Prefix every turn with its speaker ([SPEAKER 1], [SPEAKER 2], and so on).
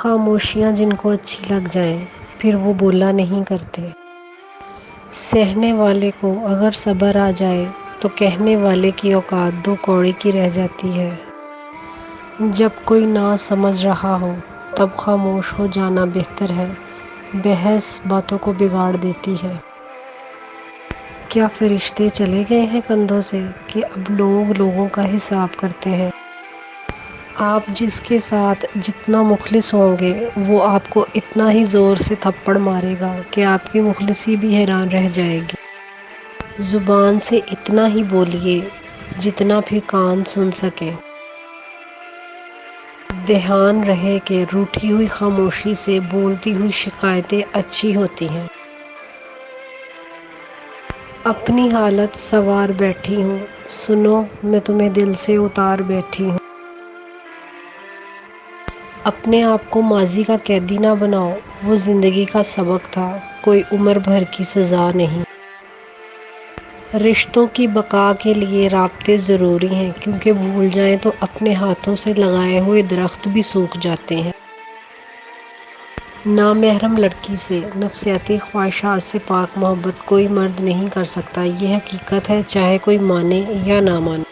[SPEAKER 1] خاموشیاں جن کو اچھی لگ جائیں پھر وہ بولا نہیں کرتے۔ سہنے والے کو اگر صبر آ جائے تو کہنے والے کی اوقات دو کوڑے کی رہ جاتی ہے۔ جب کوئی نہ سمجھ رہا ہو تب خاموش ہو جانا بہتر ہے۔ بحث باتوں کو بگاڑ دیتی ہے۔ کیا فرشتے چلے گئے ہیں کندھوں سے کہ اب لوگ لوگوں کا حساب کرتے ہیں؟ آپ جس کے ساتھ جتنا مخلص ہوں گے وہ آپ کو اتنا ہی زور سے تھپڑ مارے گا کہ آپ کی مخلصی بھی حیران رہ جائے گی۔ زبان سے اتنا ہی بولیے جتنا پھر کان سن سکیں۔ دھیان رہے کہ روٹھی ہوئی خاموشی سے بولتی ہوئی شکایتیں اچھی ہوتی ہیں۔ اپنی حالت سنوار بیٹھی ہوں، سنو میں تمہیں دل سے اتار بیٹھی ہوں۔ اپنے آپ کو ماضی کا قیدی نہ بناؤ، وہ زندگی کا سبق تھا، کوئی عمر بھر کی سزا نہیں۔ رشتوں کی بقا کے لیے رابطے ضروری ہیں کیونکہ بھول جائیں تو اپنے ہاتھوں سے لگائے ہوئے درخت بھی سوکھ جاتے ہیں۔ نامحرم لڑکی سے، نفسیاتی خواہشات سے پاک محبت کوئی مرد نہیں کر سکتا، یہ حقیقت ہے چاہے کوئی مانے یا نہ مانے۔